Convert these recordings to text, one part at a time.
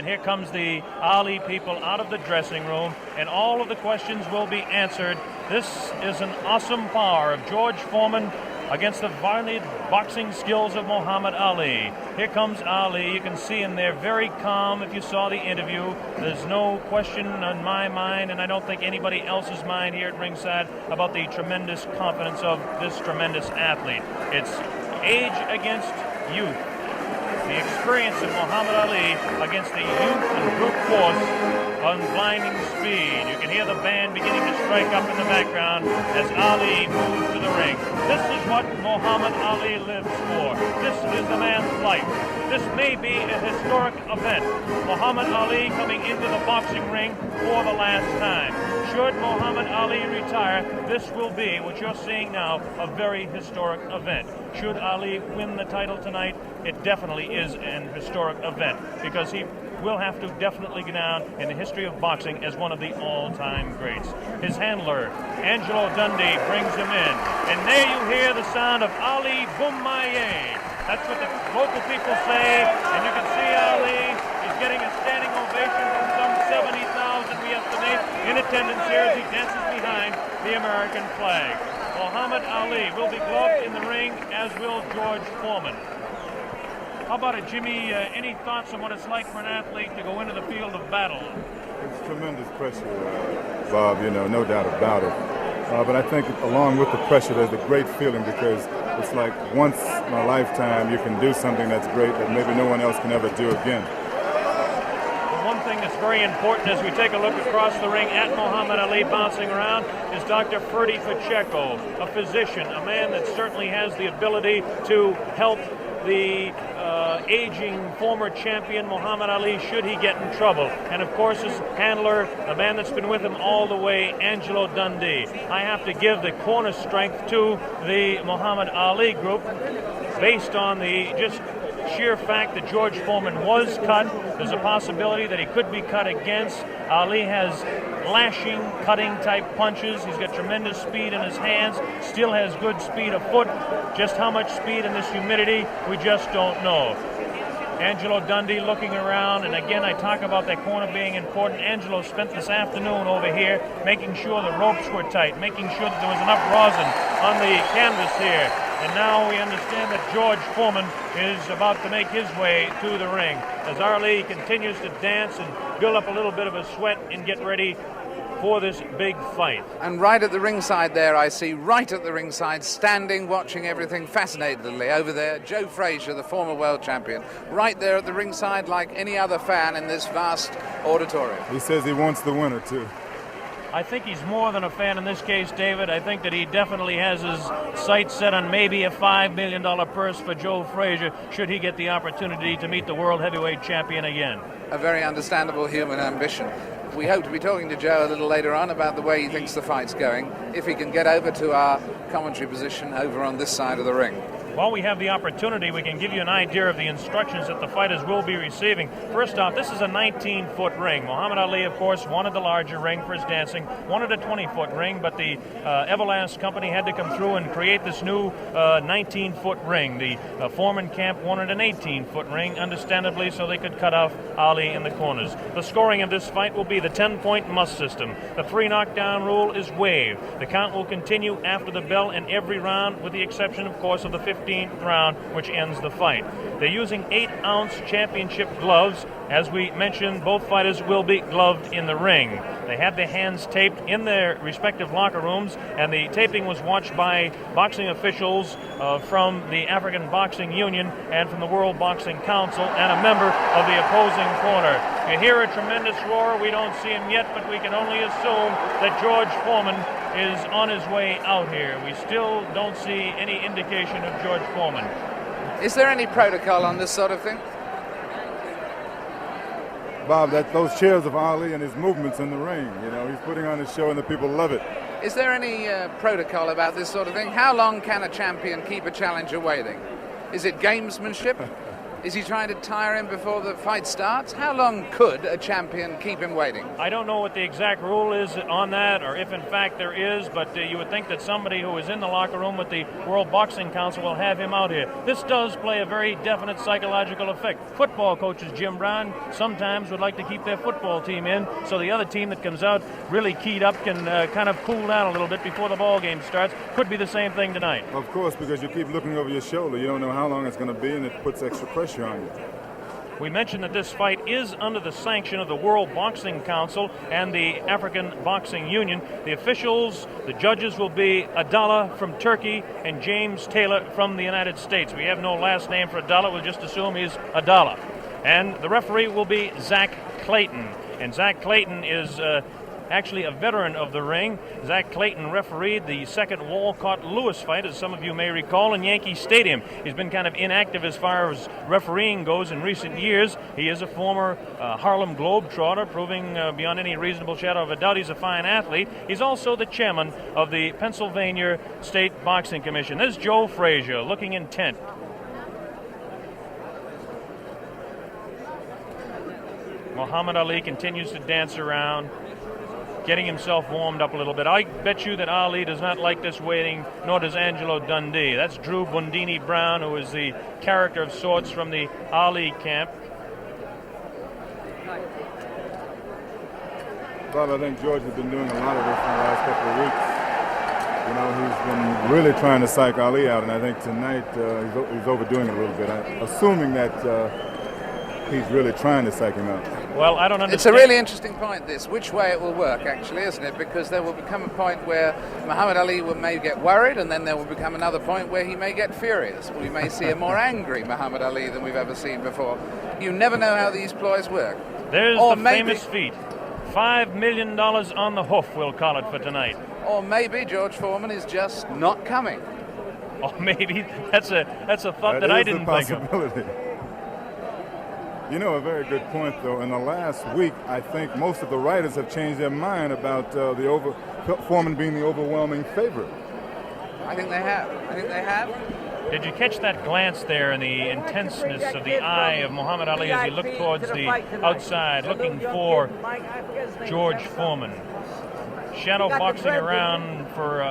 And here comes the Ali people out of the dressing room, and all of the questions will be answered. This is an awesome power of George Foreman against the varied boxing skills of Muhammad Ali. Here comes Ali. You can see him there very calm if you saw the interview. There's no question on my mind, and I don't think anybody else's mind here at ringside, about the tremendous confidence of this tremendous athlete. It's age against youth. The experience of Muhammad Ali against the youth and brute force on blinding speed. You can hear the band beginning to strike up in the background as Ali moves to the ring. This is what Muhammad Ali lives for. This is the man's life. This may be a historic event. Muhammad Ali coming into the boxing ring for the last time. Should Muhammad Ali retire, this will be, what you're seeing now, a very historic event. Should Ali win the title tonight, it definitely is an historic event, because he will have to definitely go down in the history of boxing as one of the all-time greats. His handler, Angelo Dundee, brings him in. And there you hear the sound of Ali Boumaier. That's what the local people say, and you can see Ali is getting a standing ovation from some 70,000, we estimate, in attendance here as he dances behind the American flag. Muhammad Ali will be gloved in the ring, as will George Foreman. How about it, Jimmy? Any thoughts on what it's like for an athlete to go into the field of battle? It's tremendous pressure, Bob, no doubt about it. But I think along with the pressure, there's a great feeling, because it's like once in a lifetime you can do something that's great that maybe no one else can ever do again. One thing that's very important as we take a look across the ring at Muhammad Ali bouncing around is Dr. Ferdy Pacheco, a physician, a man that certainly has the ability to help the aging former champion Muhammad Ali should he get in trouble. And of course his handler, a man that's been with him all the way, Angelo Dundee. I have to give the corner strength to the Muhammad Ali group based on the just sheer fact that George Foreman was cut. There's a possibility that he could be cut against. Ali has lashing, cutting type punches. He's got tremendous speed in his hands, still has good speed afoot. Just how much speed in this humidity, we just don't know. Angelo Dundee looking around, and again I talk about that corner being important. Angelo spent this afternoon over here making sure the ropes were tight, making sure that there was enough rosin on the canvas here. And now we understand that George Foreman is about to make his way to the ring as Ali continues to dance and build up a little bit of a sweat and get ready for this big fight. And right at the ringside there, I see right at the ringside, standing, watching everything fascinatedly over there, Joe Frazier, the former world champion, right there at the ringside like any other fan in this vast auditorium. He says he wants the winner, too. I think he's more than a fan in this case, David. I think that he definitely has his sights set on maybe a $5 million purse for Joe Frazier should he get the opportunity to meet the world heavyweight champion again. A very understandable human ambition. We hope to be talking to Joe a little later on about the way he thinks the fight's going, if he can get over to our commentary position over on this side of the ring. While we have the opportunity, we can give you an idea of the instructions that the fighters will be receiving. First off, this is a 19-foot ring. Muhammad Ali, of course, wanted the larger ring for his dancing, wanted a 20-foot ring, but the Everlast company had to come through and create this new 19-foot ring. The Foreman camp wanted an 18-foot ring, understandably, so they could cut off Ali in the corners. The scoring of this fight will be the 10-point must system. The 3 knockdown rule is waived. The count will continue after the bell in every round, with the exception, of course, of the 15th round, which ends the fight. They're using 8-ounce championship gloves. As we mentioned, both fighters will be gloved in the ring. They had their hands taped in their respective locker rooms, and the taping was watched by boxing officials from the African Boxing Union and from the World Boxing Council and a member of the opposing corner. You hear a tremendous roar. We don't see him yet, but we can only assume that George Foreman is on his way out here. We still don't see any indication of George Foreman. Is there any protocol on this sort of thing? Bob, those cheers of Ali and his movements in the ring, he's putting on a show and the people love it. Is there any protocol about this sort of thing? How long can a champion keep a challenger waiting? Is it gamesmanship? Is he trying to tire him before the fight starts? How long could a champion keep him waiting? I don't know what the exact rule is on that, or if in fact there is, but you would think that somebody who is in the locker room with the World Boxing Council will have him out here. This does play a very definite psychological effect. Football coaches, Jim Brown, sometimes would like to keep their football team in, so the other team that comes out really keyed up can kind of cool down a little bit before the ball game starts. Could be the same thing tonight. Of course, because you keep looking over your shoulder. You don't know how long it's going to be, and it puts extra pressure on you. We mentioned that this fight is under the sanction of the World Boxing Council and the African Boxing Union. The officials, the judges will be Adala from Turkey and James Taylor from the United States. We have no last name for Adala. We'll just assume he's Adala. And the referee will be Zach Clayton. And Zach Clayton is actually a veteran of the ring. Zach Clayton refereed the second Walcott-Lewis fight, as some of you may recall, in Yankee Stadium. He's been kind of inactive as far as refereeing goes in recent years. He is a former Harlem Globetrotter, proving beyond any reasonable shadow of a doubt he's a fine athlete. He's also the chairman of the Pennsylvania State Boxing Commission. There's Joe Frazier, looking intent. Muhammad Ali continues to dance around, getting himself warmed up a little bit. I bet you that Ali does not like this waiting, nor does Angelo Dundee. That's Drew Bundini Brown, who is the character of sorts from the Ali camp. Bob, I think George has been doing a lot of this in the last couple of weeks. You know, he's been really trying to psych Ali out, and I think tonight he's overdoing it a little bit. Assuming that he's really trying to psych him out. Well, I don't understand. It's a really interesting point, this, which way it will work, actually, isn't it? Because there will become a point where Muhammad Ali may get worried, and then there will become another point where he may get furious. We may see a more angry Muhammad Ali than we've ever seen before. You never know how these ploys work. There's the famous feat. $5 million on the hoof, we'll call it, for tonight. Or maybe George Foreman is just not coming. Or maybe that's a thought that I didn't think of. You know, a very good point, though. In the last week, I think most of the writers have changed their mind about Foreman being the overwhelming favorite. I think they have. Did you catch that glance there and the intenseness of the eye of Muhammad Ali as he looked towards the outside, looking for George Foreman? Shadow boxing around for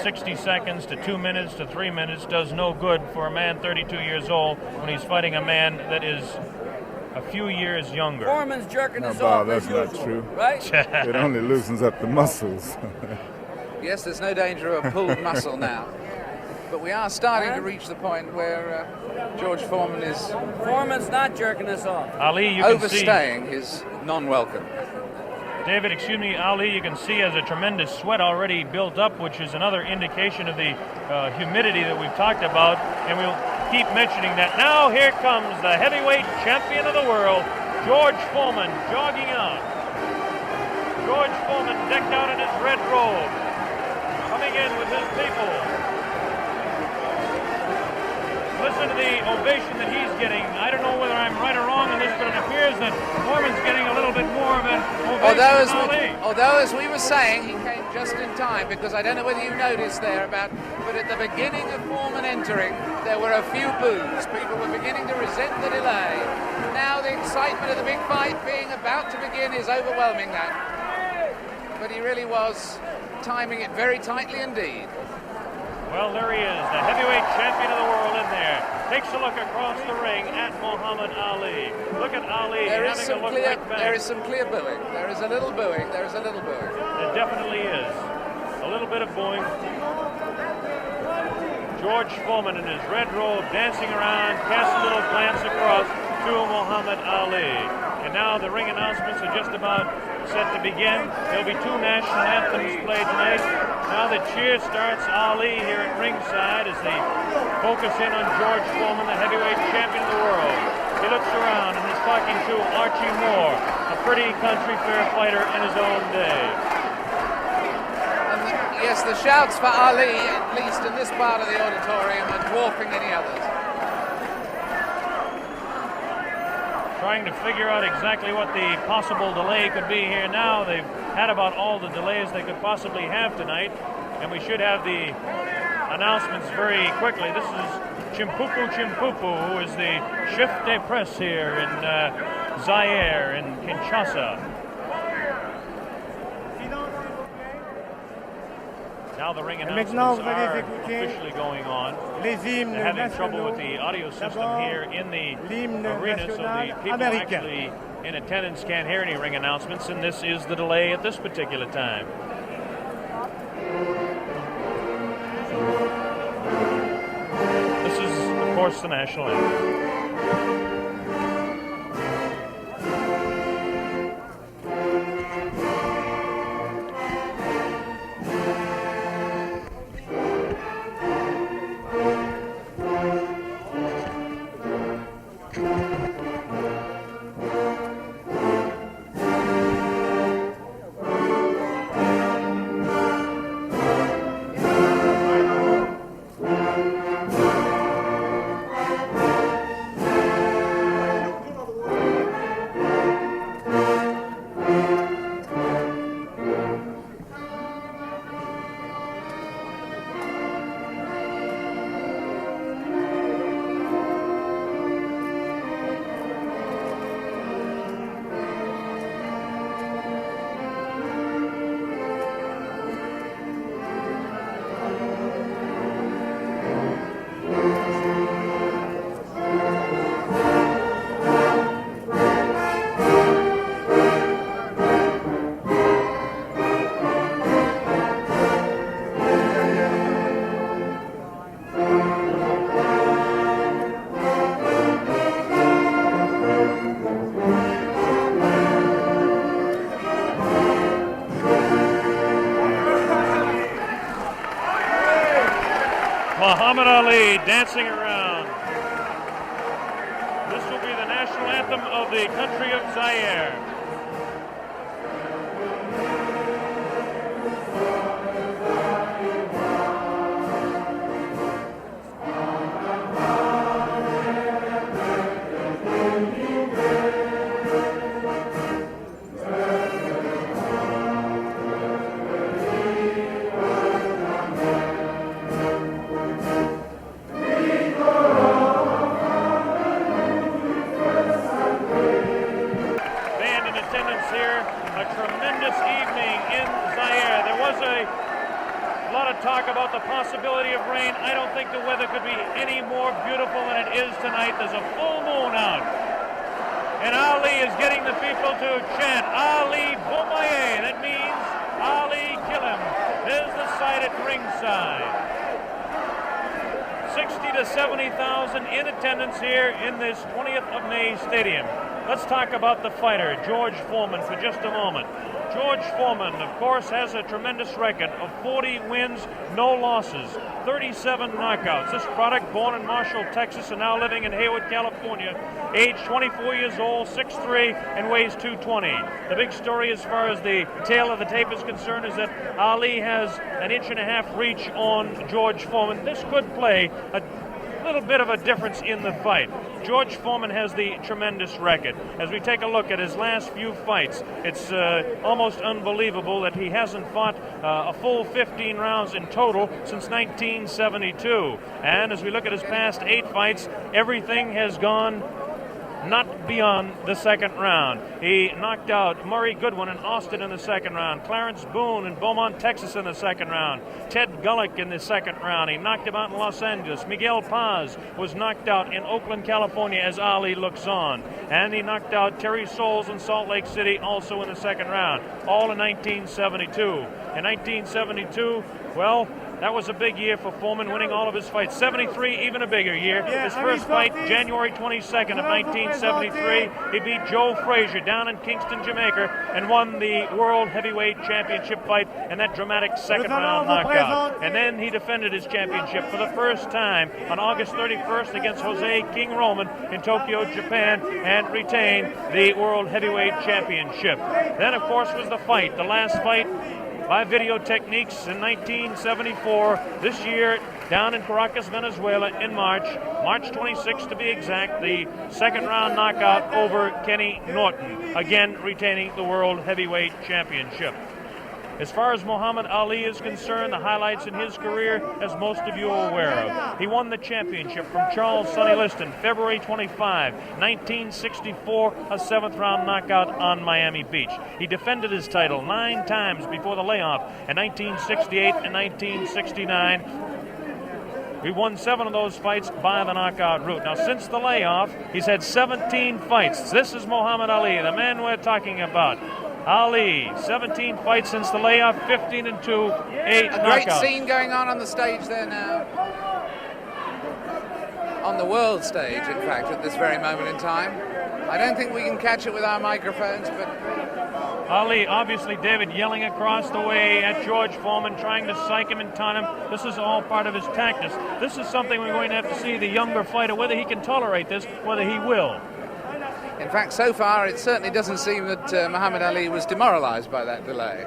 60 seconds to 2 minutes to 3 minutes does no good for a man 32 years old when he's fighting a man that is a few years younger. Foreman's jerking no, us Bob, off. that's not usual, true. Right? It only loosens up the muscles. Yes, there's no danger of a pulled muscle now. But we are starting to reach the point where George Foreman is... Foreman's not jerking us off. Ali, you can overstaying his non-welcome. David, excuse me, Ali, you can see has a tremendous sweat already built up, which is another indication of the humidity that we've talked about, and we'll keep mentioning that. Now here comes the heavyweight champion of the world, George Foreman, jogging out. George Foreman decked out in his red robe, coming in with his people. Listen to the ovation that he's getting. I don't know whether I'm right or wrong on this, but it appears that Foreman's getting a little bit more of an ovation than Ali. Although, as we were saying, he came just in time, because I don't know whether you noticed there but at the beginning of Foreman entering, there were a few boos. People were beginning to resent the delay. Now the excitement of the big fight being about to begin is overwhelming that. But he really was timing it very tightly indeed. Well, there he is, the heavyweight champion of the world in there. Takes a look across the ring at Muhammad Ali. Look at Ali having a look right back. There is some clear booing. There is a little booing. There is a little booing. There definitely is. A little bit of booing. George Foreman in his red robe dancing around, casts a little glance across to Muhammad Ali. And now the ring announcements are just about set to begin. There'll be two national anthems played tonight. Now the cheer starts. Ali here at ringside as they focus in on George Foreman, the heavyweight champion of the world. He looks around and is talking to Archie Moore, a pretty country fair fighter in his own day. Yes, the shouts for Ali, at least in this part of the auditorium, are dwarfing any others. Trying to figure out exactly what the possible delay could be here now. They've had about all the delays they could possibly have tonight, and we should have the announcements very quickly. This is Chimpupu Chimpupu, who is the chef de presse here in Zaïre, in Kinshasa. Now the ring announcements are officially going on. They're having trouble with the audio system here in the arena, so the people actually in attendance can't hear any ring announcements, and this is the delay at this particular time. This is, of course, the national anthem. Muhammad Ali dancing around. This will be the national anthem of the country of Zaïre. Talk about the possibility of rain. I don't think the weather could be any more beautiful than it is tonight. There's a full moon out. And Ali is getting the people to chant, Ali Bomaye. That means Ali kill him. There's the sight at ringside. 60 to 70,000 in attendance here in this 20th of May stadium. Let's talk about the fighter, George Foreman, for just a moment. George Foreman, of course, has a tremendous record of 40 wins, no losses, 37 knockouts. This product, born in Marshall, Texas, and now living in Hayward, California, aged 24 years old, 6'3", and weighs 220. The big story as far as the tail of the tape is concerned is that Ali has an 1.5 inch reach on George Foreman. This could play a little bit of a difference in the fight. George Foreman has the tremendous record. As we take a look at his last few fights, it's almost unbelievable that he hasn't fought a full 15 rounds in total since 1972. And as we look at his past 8 fights, everything has gone not beyond the second round. He knocked out Murray Goodwin in Austin in the second round, Clarence Boone in Beaumont, Texas in the second round, Ted Gullick in the second round. He knocked him out in Los Angeles. Miguel Paz was knocked out in Oakland, California as Ali looks on. And he knocked out Terry Souls in Salt Lake City also in the second round, all in 1972. In 1972, well, that was a big year for Foreman, winning all of his fights. 73, even a bigger year. His first fight, January 22nd of 1973, he beat Joe Frazier down in Kingston, Jamaica, and won the World Heavyweight Championship fight in that dramatic second-round knockout. And then he defended his championship for the first time on August 31st against Jose King Roman in Tokyo, Japan, and retained the World Heavyweight Championship. Then, of course, was the fight, the last fight by video techniques in 1974. This year, down in Caracas, Venezuela, in March 26th to be exact, the second-round knockout over Kenny Norton, again retaining the World Heavyweight Championship. As far as Muhammad Ali is concerned, the highlights in his career, as most of you are aware of. He won the championship from Charles Sonny Liston, February 25, 1964, a 7th-round knockout on Miami Beach. He defended his title 9 times before the layoff in 1968 and 1969. We won 7 of those fights by the knockout route. Now, since the layoff, he's had 17 fights. This is Muhammad Ali, the man we're talking about. Ali, 17 fights since the layoff, 15-2, 8 knockouts. A great scene going on the stage there now. On the world stage, in fact, at this very moment in time. I don't think we can catch it with our microphones, but... Ali, obviously, David, yelling across the way at George Foreman, trying to psych him and taunt him. This is all part of his tactics. This is something we're going to have to see the younger fighter, whether he can tolerate this, whether he will. In fact, so far, it certainly doesn't seem that Muhammad Ali was demoralized by that delay.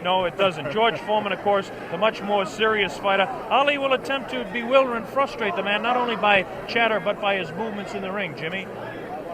No, it doesn't. George Foreman, of course, the much more serious fighter. Ali will attempt to bewilder and frustrate the man, not only by chatter, but by his movements in the ring, Jimmy.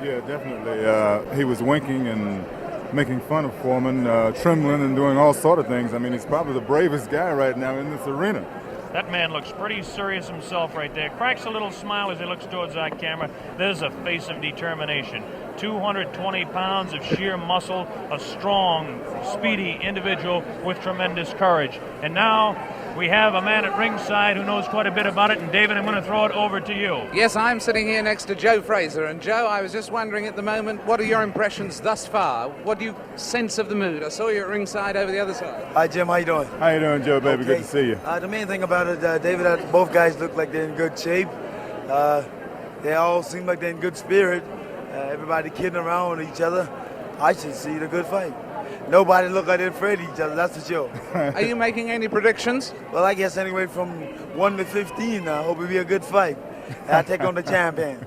Yeah, definitely. He was winking and making fun of Foreman, trembling and doing all sort of things. I mean, he's probably the bravest guy right now in this arena. That man looks pretty serious himself right there. Cracks a little smile as he looks towards our camera. There's a face of determination. 220 pounds of sheer muscle, a strong, speedy individual with tremendous courage. And now we have a man at ringside who knows quite a bit about it. And David, I'm going to throw it over to you. Yes, I'm sitting here next to Joe Frazier. And Joe, I was just wondering at the moment, what are your impressions thus far? What do you sense of the mood? I saw you at ringside over the other side. Hi, Jim. How you doing? How you doing, Joe, baby? Okay. Good to see you. The main thing about it, David, both guys look like they're in good shape. They all seem like they're in good spirit. Everybody kidding around with each other. I should see the good fight. Nobody look like they're afraid of each other, that's for sure. Are you making any predictions? Well, I guess anyway from 1 to 15, I hope it'll be a good fight. I take on the champion.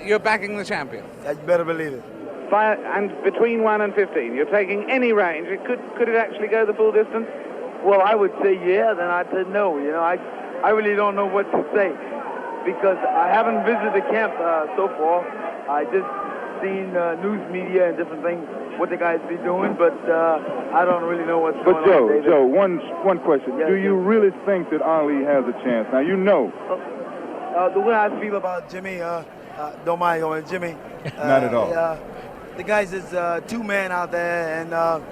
You're backing the champion? You better believe it. And between 1 and 15, you're taking any range. Could it actually go the full distance? Well, I would say yeah, then I'd say no. You know, I really don't know what to say because I haven't visited the camp so far. I just seen news media and different things, what the guys be doing, but I don't really know what's going on. But Joe, one question. Yes, do you really think that Ali has a chance? Now, you know. The way I feel about Jimmy, don't mind going, Jimmy. Not at all. The guys is 2-man out there, and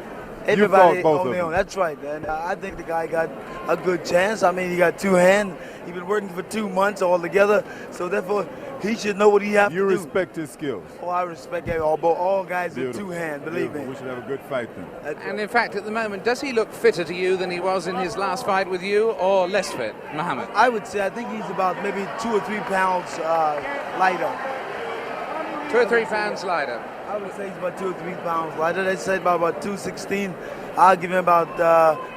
everybody on both of their own. them. That's right, and I think the guy got a good chance. I mean, he got 2 hands. He's been working for 2 months altogether, so therefore he should know what he has to do. You respect his skills. Oh, I respect all guys with 2 hands, believe Beautiful. me. We should have a good fight then. And in fact, at the moment, does he look fitter to you than he was in his last fight with you, or less fit, Muhammad? I would say I think he's about maybe 2 or 3 pounds lighter. 2 or 3 pounds lighter. I would say he's about 2 or 3 pounds lighter. They said about 216. I'll give him about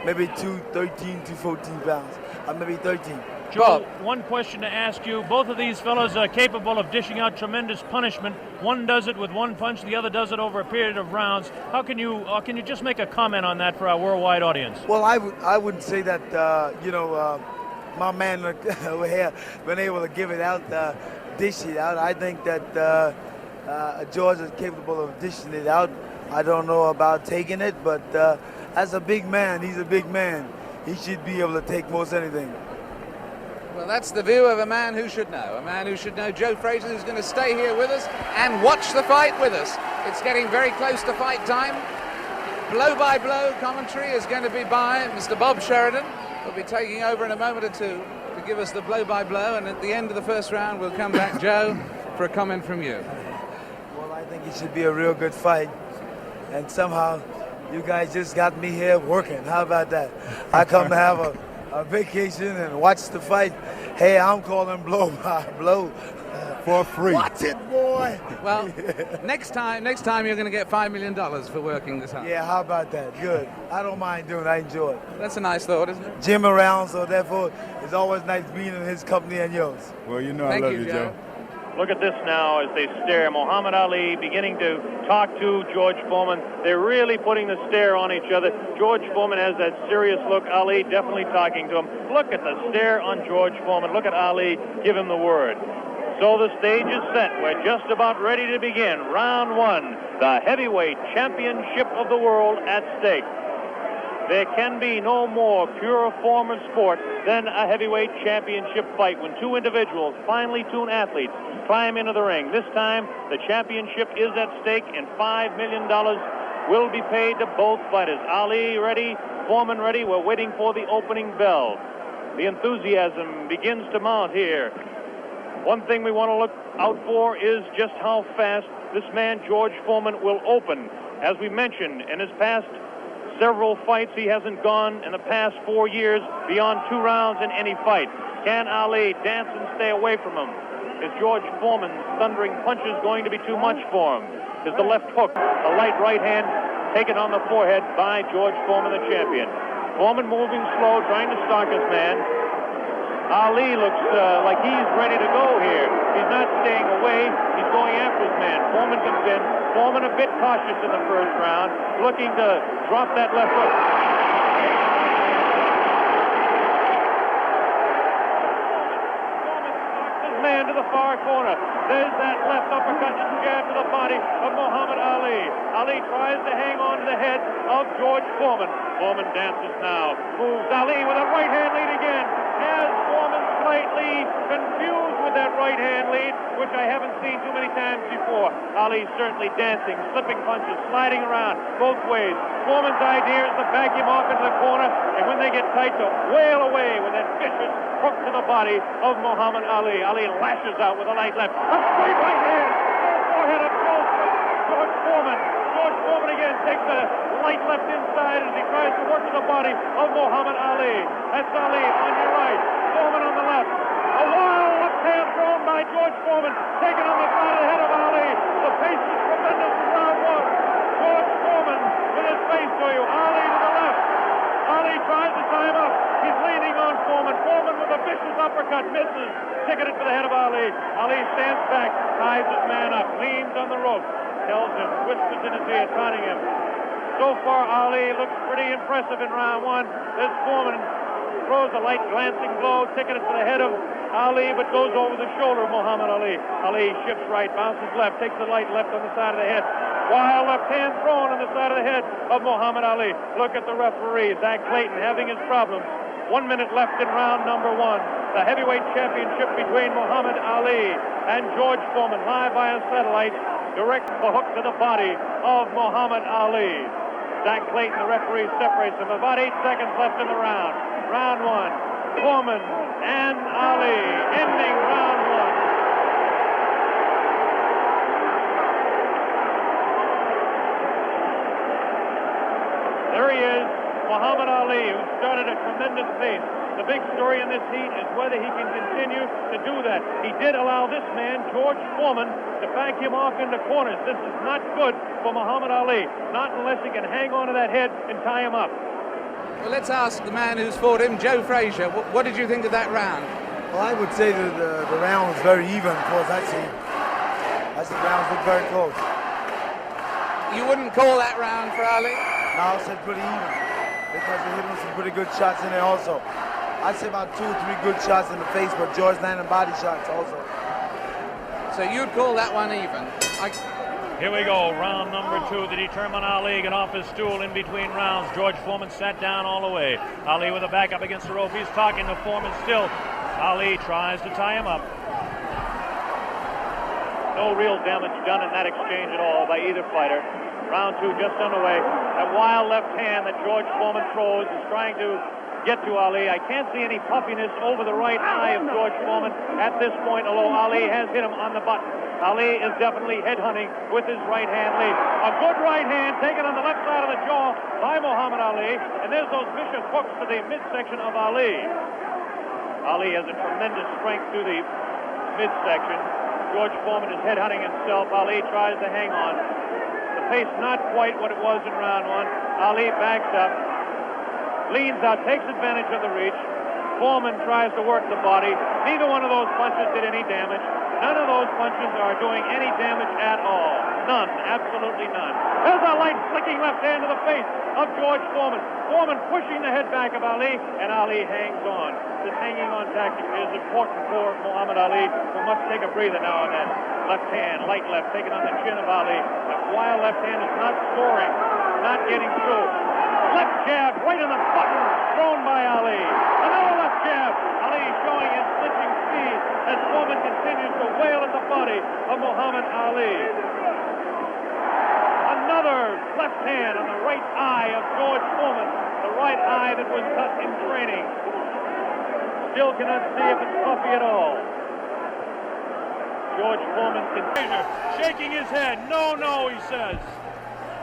maybe 213, 214 pounds. Maybe 13. Joe, one question to ask you. Both of these fellows are capable of dishing out tremendous punishment. One does it with 1 punch, the other does it over a period of rounds. How can you just make a comment on that for our worldwide audience? Well, I wouldn't say that, my man over here been able to give it out, dish it out. I think that George is capable of dishing it out. I don't know about taking it, but as a big man, he's a big man. He should be able to take most anything. Well, that's the view of a man who should know. A man who should know. Joe Frazier, who's going to stay here with us and watch the fight with us. It's getting very close to fight time. Blow-by-blow commentary is going to be by Mr. Bob Sheridan. He'll be taking over in a moment or two to give us the blow-by-blow. And at the end of the first round, we'll come back, Joe, for a comment from you. Well, I think it should be a real good fight. And somehow, you guys just got me here working. How about that? I come to have a vacation and watch the fight. Hey, I'm calling blow by blow for free. Watch it, boy. Well, next time you're going to get $5 million for working this hard. Yeah, how about that? Good. I don't mind doing it. I enjoy it. That's a nice thought, isn't it? Jim around, so therefore it's always nice being in his company and yours. Well, you know Thank I love you, you, Joe. Look at this now as they stare. Muhammad Ali beginning to talk to George Foreman. They're really putting the stare on each other. George Foreman has that serious look. Ali definitely talking to him. Look at the stare on George Foreman. Look at Ali give him the word. So the stage is set. We're just about ready to begin. Round 1, the heavyweight championship of the world at stake. There can be no more pure form of sport than a heavyweight championship fight when two individuals, finely tuned athletes, climb into the ring. This time, the championship is at stake, and $5 million will be paid to both fighters. Ali ready, Foreman ready. We're waiting for the opening bell. The enthusiasm begins to mount here. One thing we want to look out for is just how fast this man, George Foreman, will open. As we mentioned, in his past several fights, he hasn't gone in the past 4 years beyond 2 rounds in any fight. Can Ali dance and stay away from him? Is George Foreman's thundering punches going to be too much for him? Is the left hook, a light right hand, taken on the forehead by George Foreman, the champion? Foreman moving slow, trying to stalk his man. Ali looks like he's ready to go here. He's not staying away. He's going after his man. Foreman comes in. Foreman a bit cautious in the first round, looking to drop that left hook. Foreman stalks his man to the far corner. There's that left uppercut and jab to the body of Muhammad Ali. Ali tries to hang on to the head of George Foreman. Foreman dances now. Moves Ali with a right hand lead again. Has Foreman slightly confused with that right hand lead, which I haven't seen too many times before. Ali certainly dancing, slipping punches, sliding around both ways. Foreman's idea is to back him off into the corner, and when they get tight, to wail away with that vicious hook to the body of Muhammad Ali. Ali lashes out with a light left. A straight right hand. Forehead of George Foreman. George Foreman again takes a light left inside as he tries to work to the body of Muhammad Ali. That's Ali on your right. Foreman on the left. A wild left hand thrown by George Foreman. Taken on the side of the head of Ali. The pace is tremendous in round 1. George Foreman with his face to you. Ali to the left. Ali tries to tie him up. He's leaning on Foreman. Foreman with a vicious uppercut. Misses. Ticketed for the head of Ali. Ali stands back. Ties his man up. Leans on the rope. Tells him. Whispers in his ear. Taunting him. So far, Ali looks pretty impressive in round 1. This Foreman throws a light glancing blow, ticketed for the head of Ali, but goes over the shoulder of Muhammad Ali. Ali shifts right, bounces left, takes the light left on the side of the head. Wild left hand thrown on the side of the head of Muhammad Ali. Look at the referee, Zach Clayton, having his problems. 1 minute left in round number 1. The heavyweight championship between Muhammad Ali and George Foreman, live via satellite, direct the hook to the body of Muhammad Ali. Zach Clayton, the referee, separates them. About 8 seconds left in the round. Round 1, Foreman and Ali, ending round 1. There he is, Muhammad Ali, who started at tremendous pace. The big story in this heat is whether he can continue to do that. He did allow this man, George Foreman, to back him off into corners. This is not good for Muhammad Ali, not unless he can hang on to that head and tie him up. Well, let's ask the man who's fought him, Joe Frazier. What did you think of that round? Well, I would say that the round was very even, of course. I see the rounds look very close. You wouldn't call that round for Ali? No, I said pretty even, because he hit him some pretty good shots in there also. I'd say about 2 or 3 good shots in the face, but George landed body shots also. So you'd call that one even? Here we go, round number 2 to determine Ali. Get off his stool in between rounds. George Foreman sat down all the way. Ali with a back up against the rope. He's talking to Foreman still. Ali tries to tie him up. No real damage done in that exchange at all by either fighter. Round 2 just underway. That wild left hand that George Foreman throws is trying to get to Ali. I can't see any puffiness over the right eye of George Foreman at this point, although Ali has hit him on the button. Ali is definitely headhunting with his right hand lead. A good right hand taken on the left side of the jaw by Muhammad Ali, and there's those vicious hooks to the midsection of Ali. Ali has a tremendous strength through the midsection. George Foreman is headhunting himself. Ali tries to hang on. The pace not quite what it was in round 1. Ali backs up, leans out, takes advantage of the reach. Foreman tries to work the body. Neither one of those punches did any damage. None of those punches are doing any damage at all. None, absolutely none. There's a light flicking left hand to the face of George Foreman. Foreman pushing the head back of Ali, and Ali hangs on. This hanging on tactic is important for Muhammad Ali, who must take a breather now and then. Left hand, light left, taken on the chin of Ali. That wild left hand is not soaring, not getting through. Left jab right in the button, thrown by Ali. Another left jab. Ali showing his flinching speed as Foreman continues to wail at the body of Muhammad Ali. Another left hand on the right eye of George Foreman, the right eye that was cut in training. Still cannot see if it's puffy at all. George Foreman continues, shaking his head. No, no, he says.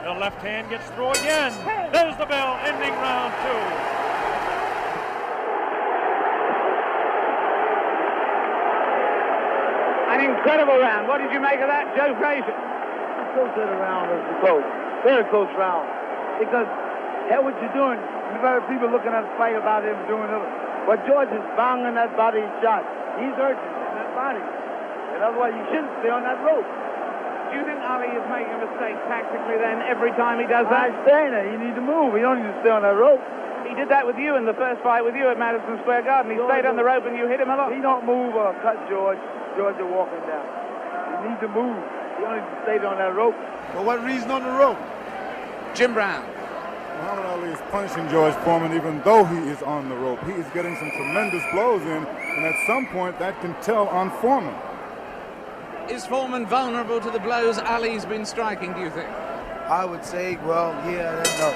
The left hand gets through again. There's the bell, ending round 2. An incredible round. What did you make of that, Joe Frazier? Close to the round was close. Very close round. Because, hell, what you're doing, you got people looking at the fight about him doing it. But George is banging that body shot. He's urgent in that body. And otherwise, you shouldn't stay on that rope. Do you think Ali is making a mistake tactically then every time he does that? I'm saying that. You need to move. You don't need to stay on that rope. He did that with you in the first fight with you at Madison Square Garden. He stayed on the rope and you hit him a lot. He don't move or cut George. George is walking down. You need to move. You don't need to stay on that rope. For what reason on the rope? Jim Brown. Muhammad Ali is punishing George Foreman even though he is on the rope. He is getting some tremendous blows in, and at some point that can tell on Foreman. Is Foreman vulnerable to the blows Ali's been striking, do you think? I would say, well, yeah, no.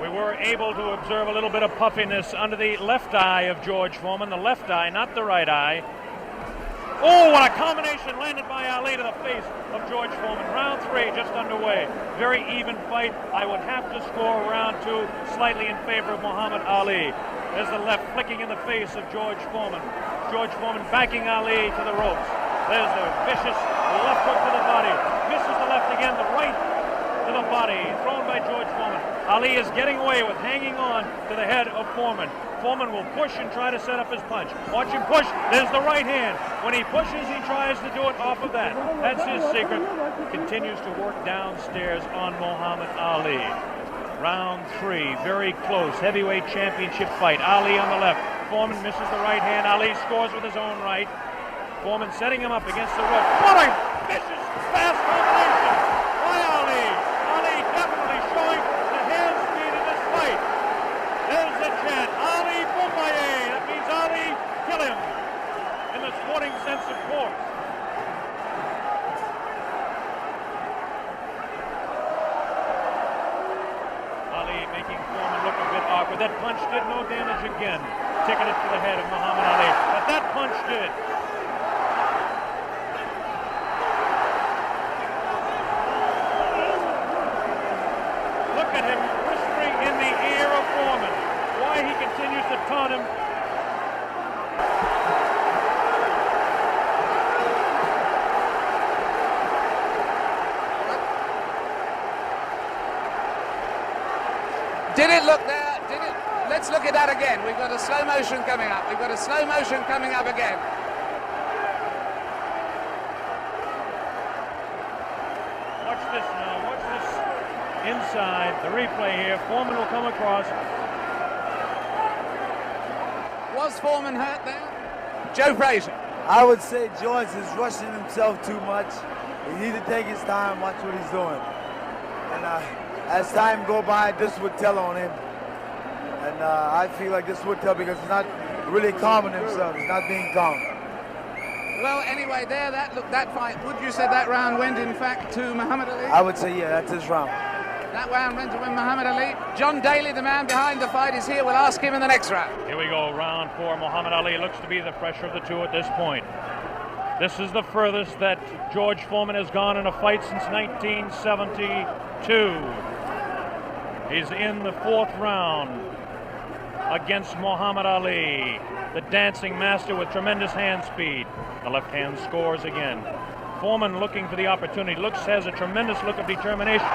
We were able to observe a little bit of puffiness under the left eye of George Foreman, the left eye, not the right eye. Oh, what a combination landed by Ali to the face of George Foreman. Round 3 just underway. Very even fight. I would have to score round 2 slightly in favor of Muhammad Ali. There's the left flicking in the face of George Foreman. George Foreman backing Ali to the ropes. There's the vicious left hook to the body. Misses the left again, the right to the body. Thrown by George Foreman. Ali is getting away with hanging on to the head of Foreman. Foreman will push and try to set up his punch. Watch him push. There's the right hand. When he pushes, he tries to do it off of that. That's his secret. Continues to work downstairs on Muhammad Ali. Round 3, very close. Heavyweight championship fight. Ali on the left. Foreman misses the right hand. Ali scores with his own right. Foreman setting him up against the rope. What a vicious, fast combination by Ali. Ali definitely showing the hand speed in this fight. There's the chant. Ali Boumbaye. That means Ali, kill him. In the sporting sense, of course. Ali making Foreman look a bit awkward. That punch did no damage again. Ticketed to the head of Muhammad Ali. But that punch did. Look at him whispering in the ear of Foreman. Why he continues to taunt him. Did it look there? Did it? Let's look at that again. We've got a slow motion coming up. We've got a slow motion coming up again. Watch this now. Watch this inside. The replay here. Foreman will come across. Was Foreman hurt there? Joe Frazier. I would say George is rushing himself too much. He needs to take his time, watch what he's doing. And as time go by, this would tell on him. And I feel like this would tell because he's not really calming himself. He's not being calm. Well, anyway, there, that fight, would you say that round went, in fact, to Muhammad Ali? I would say, yeah, that's his round. That round went to win Muhammad Ali. John Daly, the man behind the fight, is here. We'll ask him in the next round. Here we go, round 4. Muhammad Ali looks to be the fresher of the two at this point. This is the furthest that George Foreman has gone in a fight since 1972. He's in the 4th round against Muhammad Ali, the dancing master with tremendous hand speed. The left hand scores again. Foreman looking for the opportunity. Has a tremendous look of determination.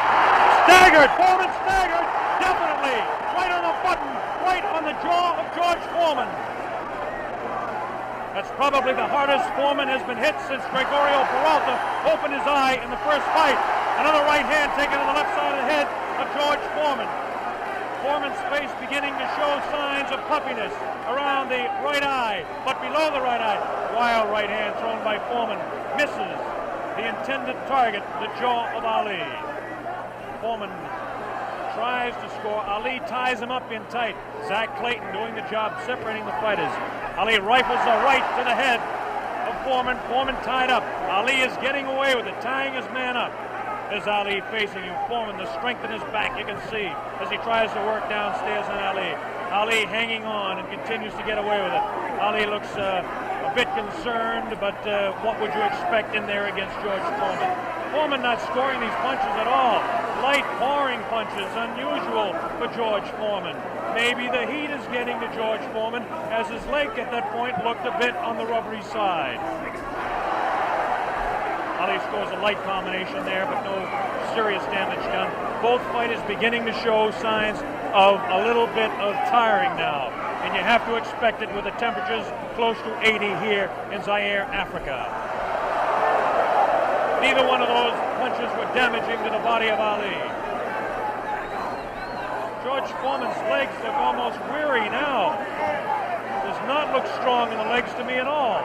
Staggered! Foreman staggered! Definitely! Right on the button! Right on the jaw of George Foreman. That's probably the hardest Foreman has been hit since Gregorio Peralta opened his eye in the first fight. Another right hand taken on the left side of the head of George Foreman. Foreman's face beginning to show signs of puffiness around the right eye, but below the right eye. Wild right hand thrown by Foreman. Misses the intended target, the jaw of Ali. Foreman tries to score. Ali ties him up in tight. Zach Clayton doing the job separating the fighters. Ali rifles a right to the head of Foreman. Foreman tied up. Ali is getting away with it, tying his man up. There's Ali facing him. Foreman, the strength in his back, you can see as he tries to work downstairs on Ali. Ali hanging on and continues to get away with it. Ali looks a bit concerned, but what would you expect in there against George Foreman? Foreman not scoring these punches at all. Light, pouring punches, unusual for George Foreman. Maybe the heat is getting to George Foreman, as his leg at that point looked a bit on the rubbery side. Ali scores a light combination there, but no serious damage done. Both fighters beginning to show signs of a little bit of tiring now, and you have to expect it with the temperatures close to 80 here in Zaïre, Africa. Neither one of those punches were damaging to the body of Ali. George Foreman's legs look almost weary now. Does not look strong in the legs to me at all.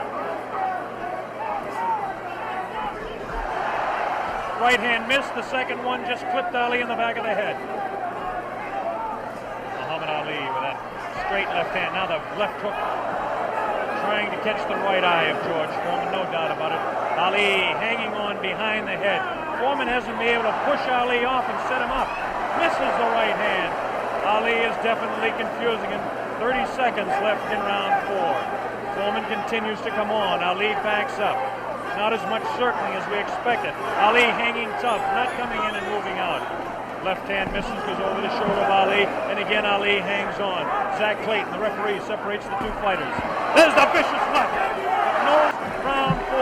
Right hand missed, the second one just clipped Ali in the back of the head. Muhammad Ali with that straight left hand. Now the left hook trying to catch the right eye of George Foreman, no doubt about it. Ali hanging on behind the head. Foreman hasn't been able to push Ali off and set him up. Misses the right hand. Ali is definitely confusing him. 30 seconds left in round 4. Foreman continues to come on. Ali backs up. Not as much circling as we expected. Ali hanging tough, not coming in and moving out. Left hand misses, goes over the shoulder of Ali, and again Ali hangs on. Zach Clayton, the referee, separates the two fighters. There's the vicious left. No round 4.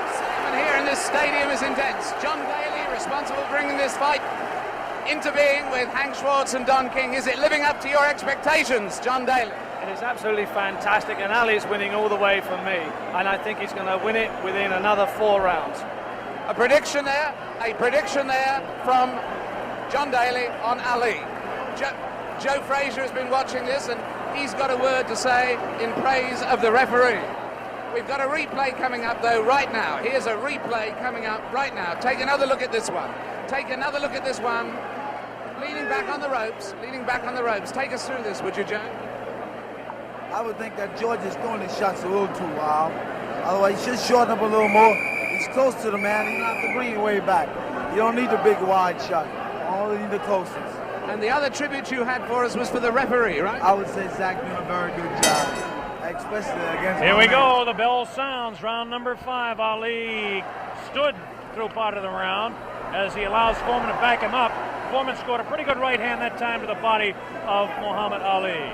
Excitement here in this stadium is intense. John Daly, responsible for bringing this fight into being with Hank Schwartz and Don King. Is it living up to your expectations, John Daly? It is absolutely fantastic, and Ali's winning all the way from me, and I think he's going to win it within another 4 rounds. A prediction there from John Daly on Ali. Joe Frazier has been watching this, and he's got a word to say in praise of the referee. We've got a replay coming up, though, right now. Here's a replay coming up right now. Take another look at this one. Take another look at this one. Leaning back on the ropes. Take us through this, would you, Joe? I would think that George is throwing his shots a little too wild. Otherwise, he should shorten up a little more. He's close to the man. He don't have to bring it way back. You don't need the big wide shot. Only need the closest. And the other tribute you had for us was for the referee, right? I would say Zach doing a very good job, especially against. Here we go. The bell sounds. Round number 5. Ali stood through part of the round as he allows Foreman to back him up. Foreman scored a pretty good right hand that time to the body of Muhammad Ali.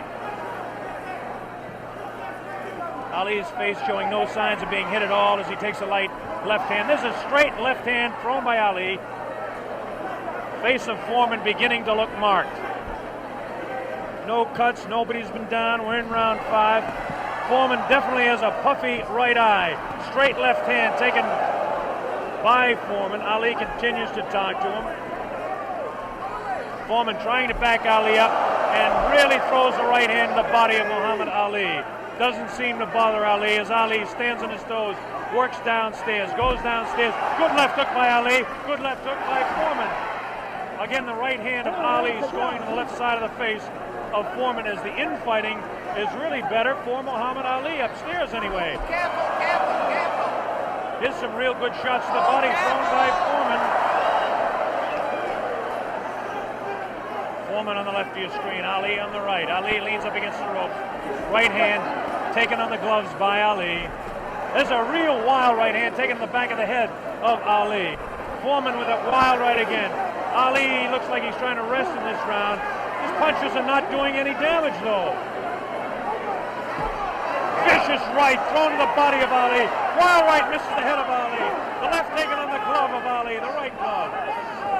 Ali's face showing no signs of being hit at all as he takes a light left hand. This is a straight left hand thrown by Ali. Face of Foreman beginning to look marked. No cuts, nobody's been down. We're in round 5. Foreman definitely has a puffy right eye. Straight left hand taken by Foreman. Ali continues to talk to him. Foreman trying to back Ali up and really throws the right hand to the body of Muhammad Ali. Doesn't seem to bother Ali as Ali stands on his toes, works downstairs, goes downstairs. Good left hook by Ali, good left hook by Foreman. Again, the right hand of Ali is going to the left side of the face of Foreman as the infighting is really better for Muhammad Ali, upstairs anyway. Careful. Here's some real good shots to the body thrown by Foreman. Foreman on the left of your screen, Ali on the right. Ali leans up against the ropes. Right hand taken on the gloves by Ali. There's a real wild right hand taken in the back of the head of Ali. Foreman with a wild right again. Ali looks like he's trying to rest in this round. His punches are not doing any damage though. Vicious right thrown to the body of Ali. Wild right misses the head of Ali. The left taken on the glove of Ali, the right glove.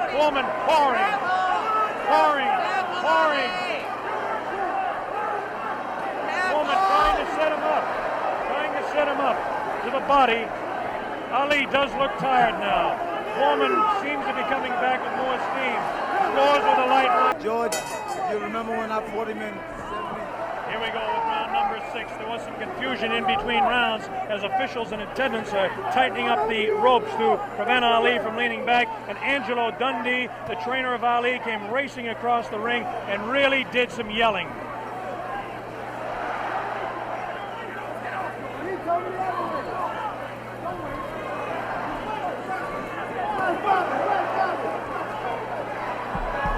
Foreman pouring. Foreman trying to set him up to the body. Ali does look tired now. Foreman seems to be coming back with more steam. Scores with a light right. George, you remember when I fought him in 70? Here we go with round number 6. There was some confusion in between rounds as officials and attendants are tightening up the ropes to prevent Ali from leaning back. And Angelo Dundee, the trainer of Ali, came racing across the ring and really did some yelling.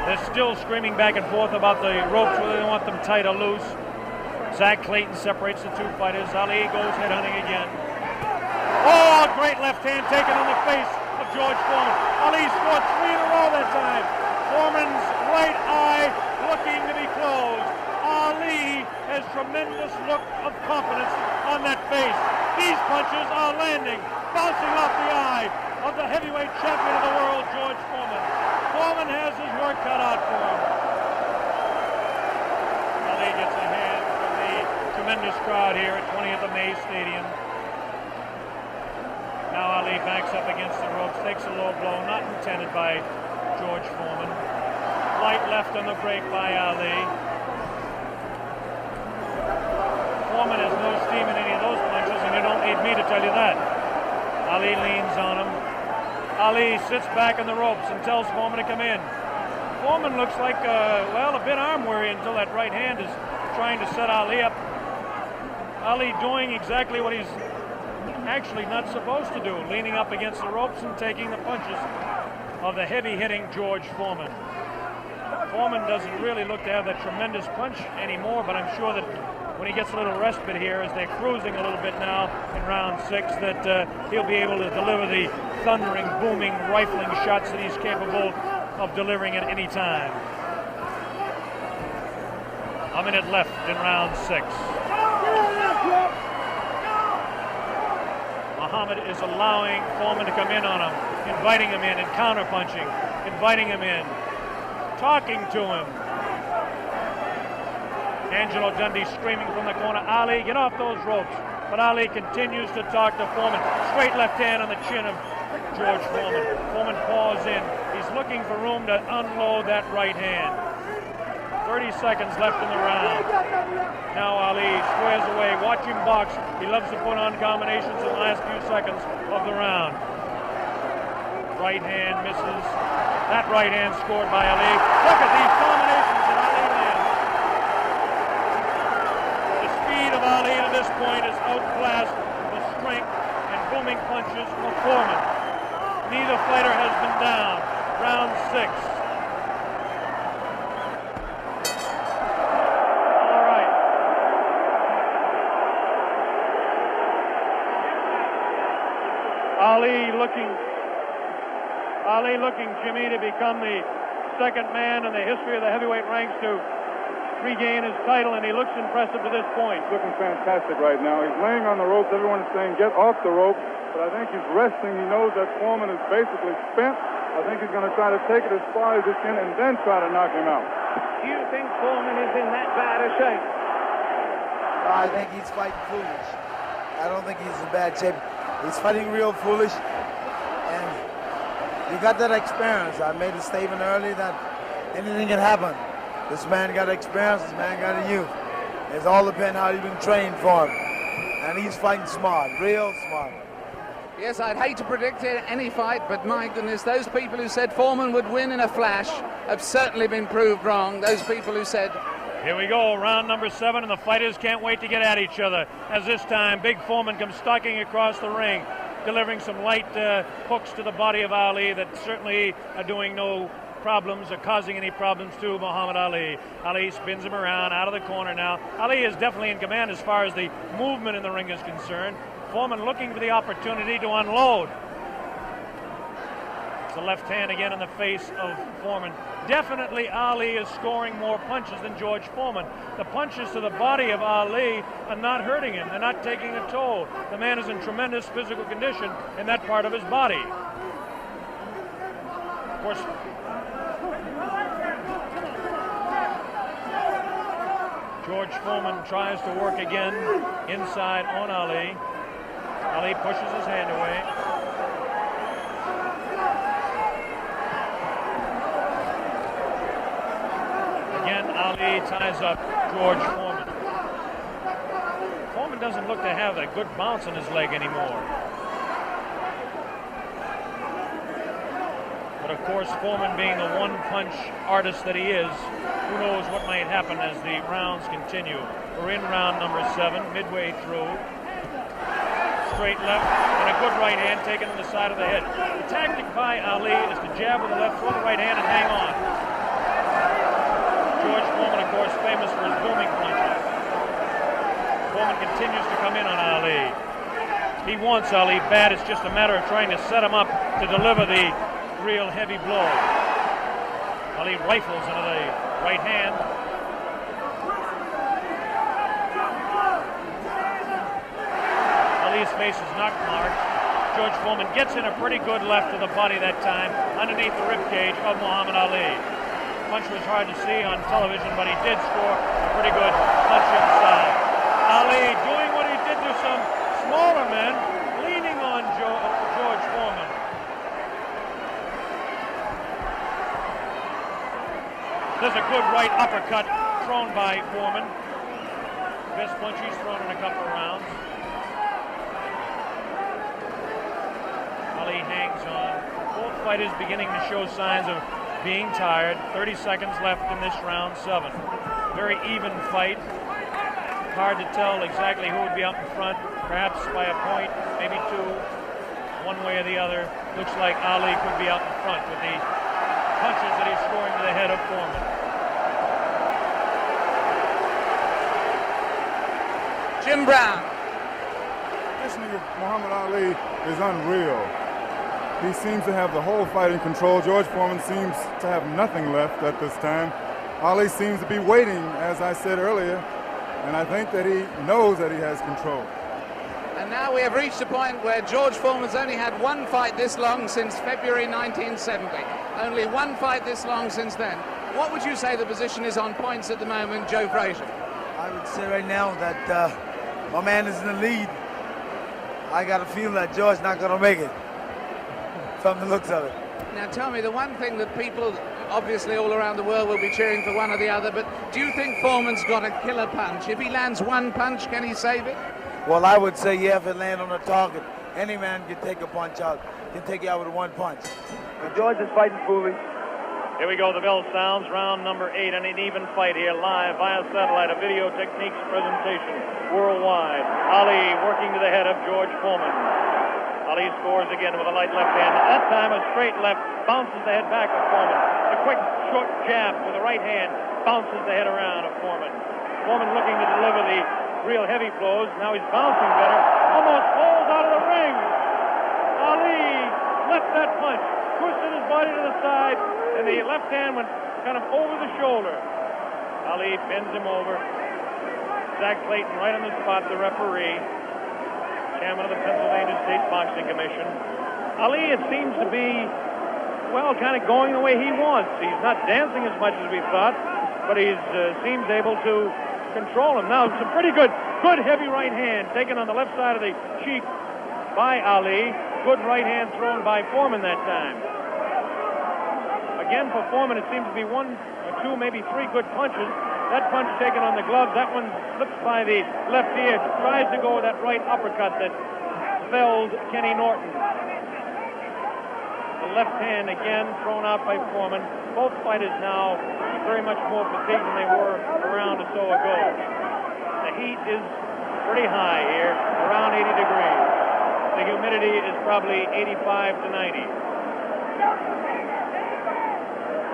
They're still screaming back and forth about the ropes, whether they want them tight or loose. Zach Clayton separates the two fighters. Ali goes headhunting again. Oh, great left hand taken on the face of George Foreman. Ali scored 3 in a row that time. Foreman's right eye looking to be closed. Ali has tremendous look of confidence on that face. These punches are landing, bouncing off the eye of the heavyweight champion of the world, George Foreman. Foreman has his work cut out for him. Ali gets a hand from the tremendous crowd here at 20th of May Stadium. Now Ali backs up against the ropes, takes a low blow, not intended by George Foreman. Light left on the break by Ali. Foreman has no steam in any of those punches, and you don't need me to tell you that. Ali leans on him. Ali sits back on the ropes and tells Foreman to come in. Foreman looks like, a bit arm weary until that right hand is trying to set Ali up. Ali doing exactly what he's actually not supposed to do, leaning up against the ropes and taking the punches of the heavy-hitting George Foreman. Foreman doesn't really look to have that tremendous punch anymore, but I'm sure that when he gets a little respite here, as they're cruising a little bit now in round 6, that he'll be able to deliver the thundering, booming, rifling shots that he's capable of delivering at any time. A minute left in round 6. Muhammad is allowing Foreman to come in on him, inviting him in and counter-punching, inviting him in, talking to him. Angelo Dundee screaming from the corner, Ali, get off those ropes. But Ali continues to talk to Foreman. Straight left hand on the chin of George Foreman. Foreman paws in. He's looking for room to unload that right hand. 30 seconds left in the round. Now Ali squares away. Watch him box. He loves to put on combinations in the last few seconds of the round. Right hand misses. That right hand scored by Ali. Look at these combinations that Ali lands. The speed of Ali at this point is outclassed the strength and booming punches of Foreman. Neither fighter has been down. Round 6. All right. Ali looking, Jimmy, to become the second man in the history of the heavyweight ranks to regain his title, and he looks impressive to this point. He's looking fantastic right now. He's laying on the ropes. Everyone is saying, get off the rope. But I think he's resting. He knows that Foreman is basically spent. I think he's going to try to take it as far as he can and then try to knock him out. Do you think Foreman is in that bad a shape? I think he's fighting foolish. I don't think he's in bad shape. He's fighting real foolish. And you got that experience. I made a statement earlier that anything can happen. This man got experience, this man got a youth. It's all depends how you've been trained for him. And he's fighting smart, real smart. Yes, I'd hate to predict any fight, but my goodness, those people who said Foreman would win in a flash have certainly been proved wrong. Those people who said... Here we go, round number 7, and the fighters can't wait to get at each other. As this time, Big Foreman comes stalking across the ring, delivering some light hooks to the body of Ali that certainly are doing no problems or causing any problems to Muhammad Ali. Ali spins him around out of the corner now. Ali is definitely in command as far as the movement in the ring is concerned. Foreman looking for the opportunity to unload. It's a left hand again in the face of Foreman. Definitely Ali is scoring more punches than George Foreman. The punches to the body of Ali are not hurting him. They're not taking a toll. The man is in tremendous physical condition in that part of his body. Of course, George Foreman tries to work again inside on Ali. Ali pushes his hand away. Again, Ali ties up George Foreman. doesn't look to have a good bounce in his leg anymore. But of course, Foreman being the one-punch artist that he is, who knows what might happen as the rounds continue. We're in round number 7, midway through. Straight left and a good right hand taken on the side of the head. The tactic by Ali is to jab with the left, throw the right hand, and hang on. George Foreman, of course, famous for his booming punches. Foreman continues to come in on Ali. He wants Ali bad. It's just a matter of trying to set him up to deliver the real heavy blow. Ali rifles into the right hand. Ali's face is knock marked. George Foreman gets in a pretty good left to the body that time, underneath the ribcage of Muhammad Ali. Punch was hard to see on television, but he did score a pretty good punch inside. Ali doing what he did to some smaller men, leaning on George Foreman. There's a good right uppercut thrown by Foreman. Best punch he's thrown in a couple of rounds. Ali hangs on. Both fighters beginning to show signs of being tired. 30 seconds left in this round 7. Very even fight. Hard to tell exactly who would be up in front. Perhaps by a point, maybe 2. One way or the other. Looks like Ali could be out in front with the punches that he's scoring to the head of Foreman. Jim Brown. Conditioning of Muhammad Ali is unreal. He seems to have the whole fight in control. George Foreman seems to have nothing left at this time. Ali seems to be waiting, as I said earlier, and I think that he knows that he has control. And now we have reached a point where George Foreman's only had one fight this long since February 1970. Only one fight this long since then. What would you say the position is on points at the moment, Joe Frazier? I would say right now that my man is in the lead. I got a feeling that George's not going to make it, from the looks of it. Now tell me, the one thing that people, obviously all around the world, will be cheering for one or the other, but do you think Foreman's got a killer punch? If he lands one punch, can he save it? Well, I would say, yeah, if it lands on the target, any man can take a punch out, can take you out with one punch. But George is fighting foolish. Here we go, the bell sounds, round number 8, and an even fight here, live via satellite, a video techniques presentation worldwide. Ali working to the head of George Foreman. Ali scores again with a light left hand. That time a straight left bounces the head back of Foreman. A quick short jab with the right hand bounces the head around of Foreman. Foreman looking to deliver the real heavy blows. Now he's bouncing better. Almost falls out of the ring. Ali left that punch, twisted his body to the side, and the left hand went kind of over the shoulder. Ali bends him over. Zach Clayton right on the spot, the referee, chairman of the Pennsylvania State Boxing Commission. Ali, it seems to be, well, kind of going the way he wants. He's not dancing as much as we thought, but he seems able to control him. Now, some pretty good heavy right hand taken on the left side of the cheek by Ali. Good right hand thrown by Foreman that time. Again, for Foreman, it seems to be 1 or 2, maybe 3 good punches. That punch taken on the glove, that one slips by the left ear, tries to go with that right uppercut that felled Kenny Norton. The left hand again thrown out by Foreman. Both fighters now very much more fatigued than they were a round or so ago. The heat is pretty high here, around 80 degrees. The humidity is probably 85 to 90.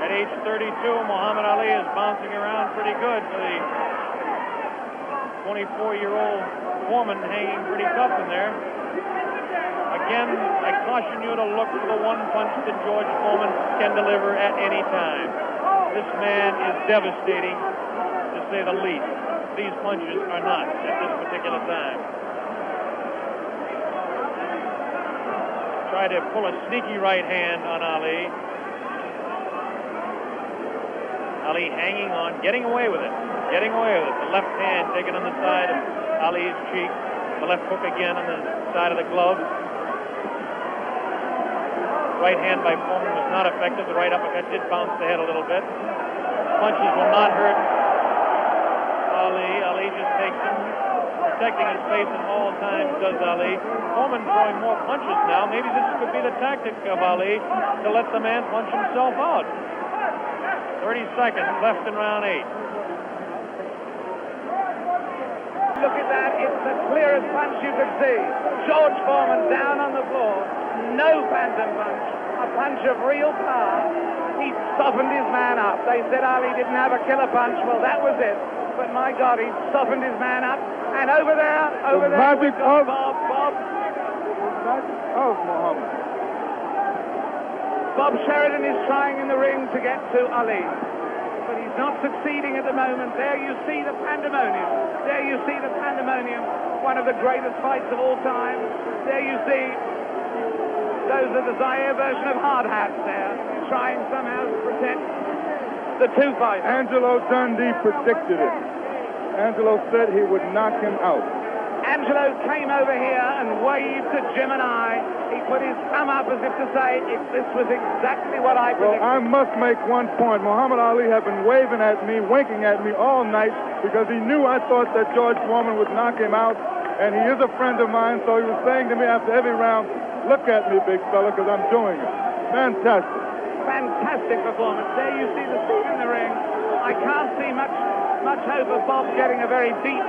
At age 32, Muhammad Ali is bouncing around pretty good for the 24-year-old Foreman, hanging pretty tough in there. Again, I caution you to look for the one punch that George Foreman can deliver at any time. This man is devastating, to say the least. These punches are not at this particular time. Try to pull a sneaky right hand on Ali. Ali hanging on, getting away with it. The left hand taken on the side of Ali's cheek. The left hook again on the side of the glove. Right hand by Foreman was not effective. The right uppercut did bounce the head a little bit. Punches will not hurt Ali. Ali just takes him protecting his face at all times, does Ali. Foreman throwing more punches now. Maybe this could be the tactic of Ali to let the man punch himself out. 30 seconds left in round 8. Look at that, it's the clearest punch you could see. George Foreman down on the floor. No phantom punch, a punch of real power. He softened his man up. They said Ali didn't have a killer punch. Well, that was it. But my God, he softened his man up. And over there, magic of Bob. Oh, Muhammad. Bob Sheridan is trying in the ring to get to Ali. But he's not succeeding at the moment. There you see the pandemonium. There you see the pandemonium. One of the greatest fights of all time. There you see those are the Zaïre version of hard hats there, trying somehow to protect the two fighters. Angelo Dundee predicted it. Angelo said he would knock him out. Angelo came over here and waved to Jim and I. He put his thumb up as if to say, this was exactly what I predicted. Well, I must make one point. Muhammad Ali had been waving at me, winking at me all night because he knew I thought that George Foreman would knock him out, and he is a friend of mine, so he was saying to me after every round, look at me, big fella, because I'm doing it. Fantastic. Fantastic performance. There you see the scene in the ring. I can't see much hope of Bob getting a very deep,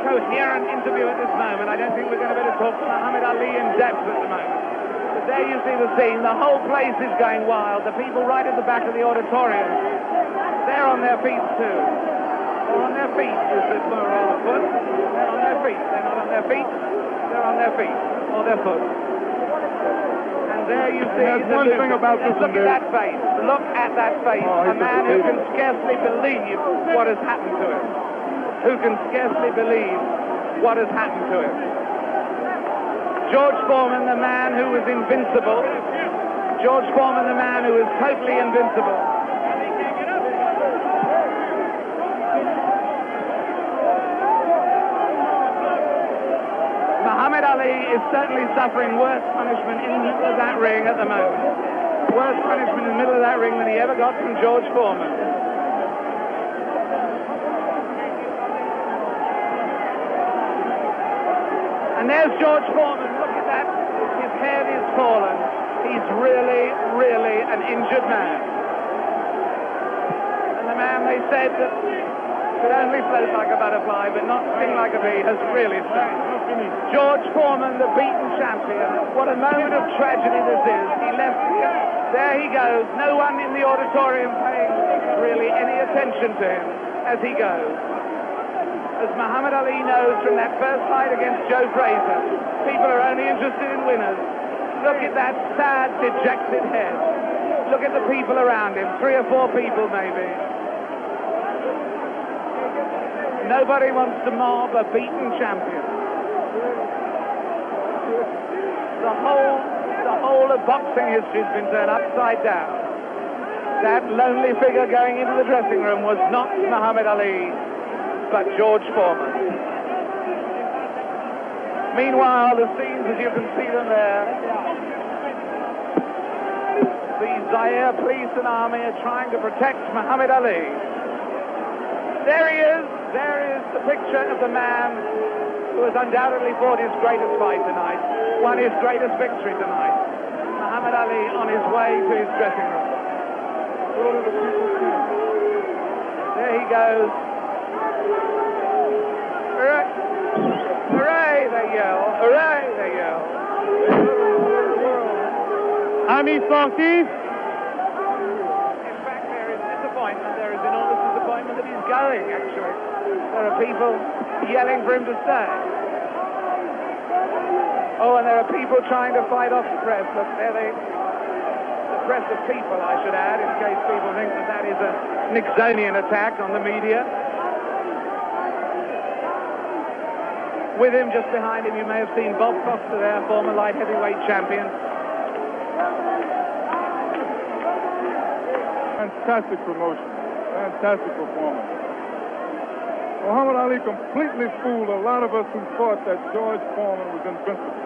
coherent interview at this moment. I don't think we're going to be able to talk to Muhammad Ali in depth at the moment. But there you see the scene. The whole place is going wild. The people right at the back of the auditorium, they're on their feet too. Or on their feet, is the plural of foot. They're on their feet. They're not on their feet. They're on their feet. Or their foot. And there you see there's one thing about this. Look at that face. Look at that face. A man who can scarcely believe what has happened to him. Who can scarcely believe what has happened to him. George Foreman, the man who was invincible. George Foreman, the man who was totally invincible. Muhammad Ali is certainly suffering worse punishment in the middle of that ring at the moment. Worse punishment in the middle of that ring than he ever got from George Foreman. And there's George Foreman. Look at that. His head is fallen. He's really, really an injured man. And the man they said that could only float like a butterfly but not sting like a bee has really stung. George Foreman, the beaten champion. What a moment of tragedy this is. He left here. There he goes. No one in the auditorium paying really any attention to him as he goes. As Muhammad Ali knows from that first fight against Joe Frazier, people are only interested in winners. Look at that sad, dejected head. Look at the people around him, 3 or 4 people maybe. Nobody wants to mob a beaten champion. The whole of boxing history has been turned upside down. That lonely figure going into the dressing room was not Muhammad Ali, but George Foreman. Meanwhile, the scenes as you can see them there, the Zaïre police and army are trying to protect Muhammad Ali. There he is. There is the picture of the man who has undoubtedly fought his greatest fight tonight, won his greatest victory tonight. Muhammad Ali on his way to his dressing room. There he goes. Hooray! Hooray, they yell. Hooray, they yell. Amis sportifs. In fact, there is disappointment. There is enormous disappointment that he's going, actually. There are people yelling for him to stay. Oh, and there are people trying to fight off the press. Look, there the press of people, I should add, in case people think that that is a Nixonian attack on the media. With him, just behind him, you may have seen Bob Foster there, former light heavyweight champion. Fantastic promotion. Fantastic performance. Muhammad Ali completely fooled a lot of us who thought that George Foreman was invincible.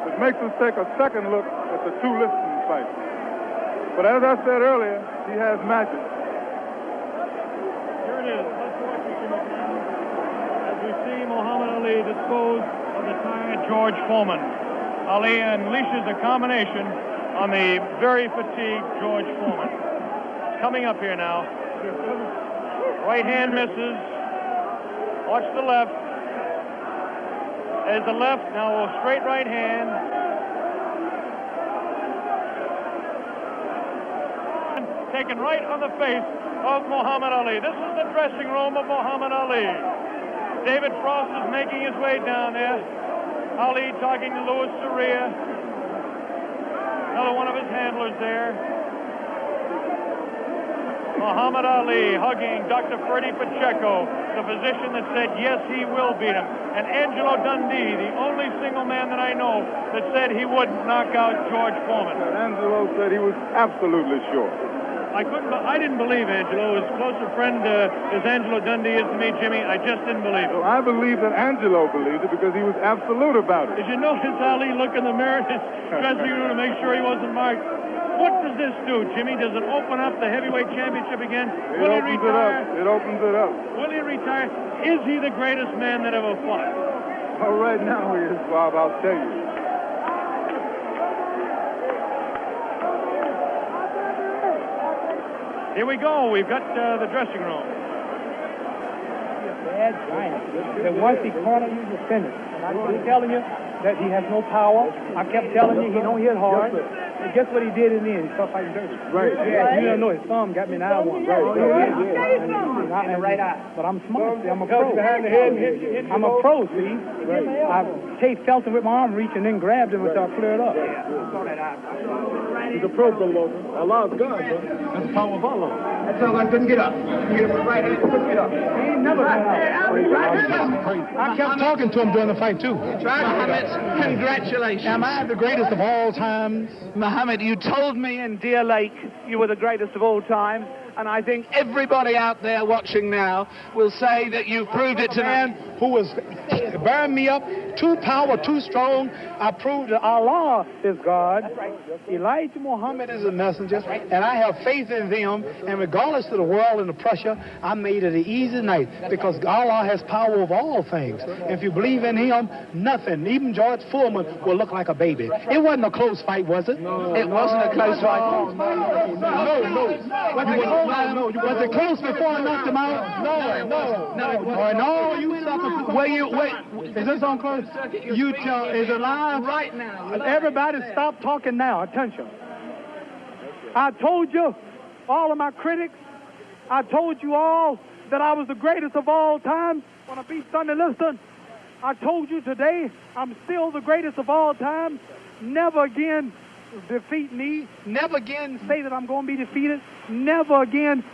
It makes us take a second look at the 2 listing fights. But as I said earlier, he has magic. Here it is. Let's watch it as we see Muhammad Ali dispose of the tired George Foreman. Ali unleashes a combination on the very fatigued George Foreman. Coming up here now. Right hand misses. Watch the left. There's the left. Now a straight right hand. Taken right on the face of Muhammad Ali. This is the dressing room of Muhammad Ali. David Frost is making his way down there. Ali talking to Louis Soria. Another one of his handlers there. Muhammad Ali hugging Dr. Freddie Pacheco, the physician that said, yes, he will beat him. And Angelo Dundee, the only single man that I know that said he wouldn't knock out George Foreman. Angelo said he was absolutely sure. I didn't believe Angelo. As close a friend as Angelo Dundee is to me, Jimmy, I just didn't believe it. Well, I believe that Angelo believed it because he was absolute about it. Did you notice Ali look in the mirror in his dressing room to make sure he wasn't marked? What does this do, Jimmy? Does it open up the heavyweight championship again? Will he retire? It opens it up. Will he retire? Is he the greatest man that ever fought? Well, right now he is, Bob, I'll tell you. Here we go. We've got the dressing room. Bad giant. That once he cornered you, you're finished. And I kept telling you that he has no power. I kept telling you he don't hit hard. And guess what he did in the end? He started fighting dirty. Right. Yeah, you don't know his thumb got me in the eye one. Right. And the right eye. But I'm smart. See, I'm a pro. I'm a pro, see? Right. I felt him with my arm reach and then grabbed him until I cleared up. He's a pro promoter. Allah's God, bro. That's the power of Allah. That's all I couldn't get up. Get him with right hand, couldn't get up. He ain't never got up. I kept talking to him during the fight, too. Mohammed, congratulations. Am I the greatest of all times? Mohammed, you told me in Deer Lake you were the greatest of all time, and I think everybody out there watching now will say that you've proved it tonight. Man who was bearing me up, too powerful, too strong. I proved that Allah is God. Elijah Muhammad is a messenger, and I have faith in them. And regardless of the world and the pressure, I made it an easy night because Allah has power over all things. If you believe in Him, nothing, even George Foreman, will look like a baby. It wasn't a close fight, was it? No, it wasn't a close fight. No. Was it close before I knocked him out? No. You sucker. Wait. Is this on close? You tell. Is it live? Right now. Everybody stop talking now. Attention. I told you, all of my critics, I told you all that I was the greatest of all time when I beat Sonny Liston. I told you today I'm still the greatest of all time. Never again defeat me. Never again say that I'm going to be defeated. Never again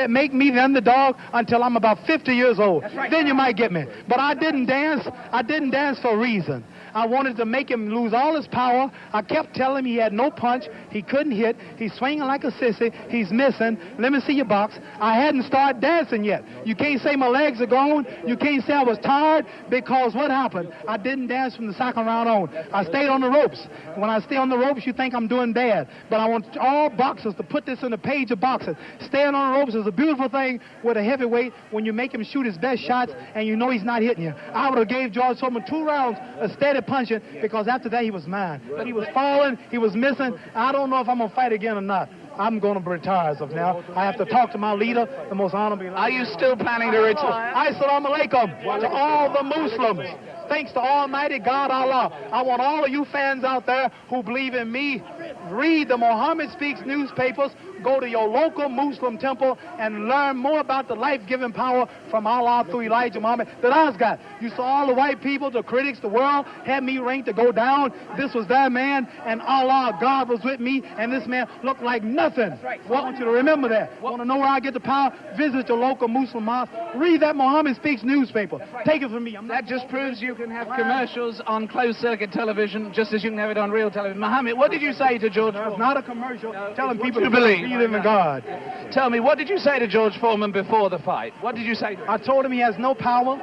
make me the underdog until I'm about 50 years old. Right. Then you might get me. But I didn't dance. I didn't dance for a reason. I wanted to make him lose all his power. I kept telling him he had no punch. He couldn't hit. He's swinging like a sissy. He's missing. Let me see your box. I hadn't started dancing yet. You can't say my legs are gone. You can't say I was tired because what happened? I didn't dance from the second round on. I stayed on the ropes. When I stay on the ropes, you think I'm doing bad. But I want all boxers to put this in the page of boxing. Staying on the ropes is a beautiful thing with a heavyweight when you make him shoot his best shots and you know he's not hitting you. I would have gave George Foreman 2 rounds of steady punching because after that he was mine. But he was falling, he was missing. I don't know if I'm going to fight again or not. I'm going to retire as of now. I have to talk to my leader, the most honorable. Are you still planning to retire? Assalamu alaikum to all the Muslims. Thanks to Almighty God Allah. I want all of you fans out there who believe in me, read the Muhammad Speaks newspapers, go to your local Muslim temple and learn more about the life-giving power from Allah through Elijah Muhammad that I've got. You saw all the white people, the critics, the world had me ranked to go down. This was their man, and Allah, God was with me, and this man looked like nothing. I want you to remember that. Want to know where I get the power? Visit your local Muslim mosque. Read that Muhammad Speaks newspaper. Take it from me. That just proves you can have commercials on closed-circuit television just as you can have it on real television. Mohammed, what did you say to George Foreman? It's not a commercial telling people to believe in God. Tell me, what did you say to George Foreman before the fight? What did you say to him? I told him he has no power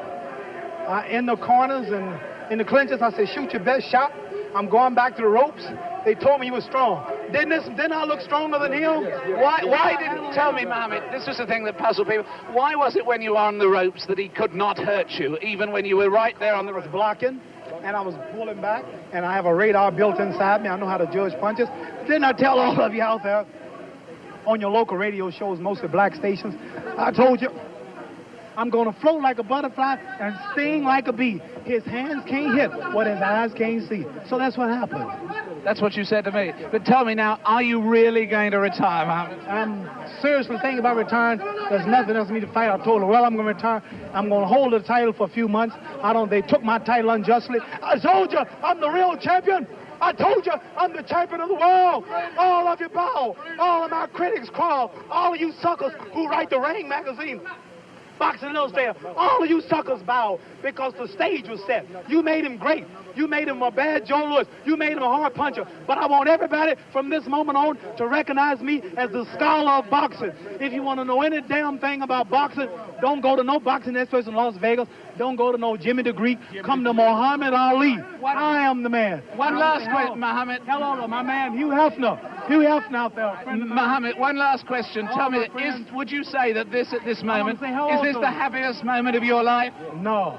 in the corners and in the clinches. I said, shoot your best shot. I'm going back to the ropes. They told me he was strong. Didn't I look stronger than him? Why didn't tell me, Mohammed? This was the thing that puzzled people. Why was it when you were on the ropes that he could not hurt you, even when you were right there on the ropes? Blocking, and I was pulling back, and I have a radar built inside me. I know how to judge punches. Didn't I tell all of you out there on your local radio shows, mostly black stations? I told you, I'm going to float like a butterfly and sting like a bee. His hands can't hit what his eyes can't see. So that's what happened. That's what you said to me. But tell me now, are you really going to retire, Mohammed? I'm seriously thinking about retiring. There's nothing else for me to fight. I told her, well, I'm going to retire. I'm going to hold the title for a few months. They took my title unjustly. I told you, I'm the real champion. I told you, I'm the champion of the world. All of you bow. All of my critics crawl. All of you suckers who write the Ring magazine, Boxing Illustrated, all of you suckers bow because the stage was set. You made him great. You made him a bad Joe Louis. You made him a hard puncher. But I want everybody from this moment on to recognize me as the scholar of boxing. If you want to know any damn thing about boxing, don't go to no boxing experts in Las Vegas. Don't go to no Jimmy the Greek. Come to Muhammad Ali. I am the man. One last question, Mohammed. Hello, my man, Hugh Hefner. Hugh Hefner out there. Mohammed, one last question. Tell me, would you say that this, at this moment, is this the happiest moment of your life? No.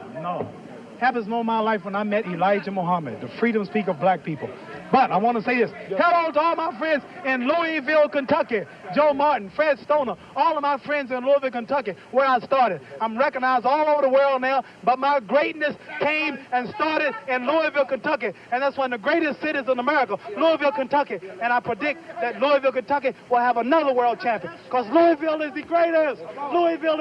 Happiest moment of my life when I met Elijah Muhammad, the freedom speaker of black people. But I want to say this. Hello to all my friends in Louisville, Kentucky. Joe Martin, Fred Stoner, all of my friends in Louisville, Kentucky, where I started. I'm recognized all over the world now, but my greatness came and started in Louisville, Kentucky. And that's one of the greatest cities in America, Louisville, Kentucky. And I predict that Louisville, Kentucky will have another world champion because Louisville is the greatest. Louisville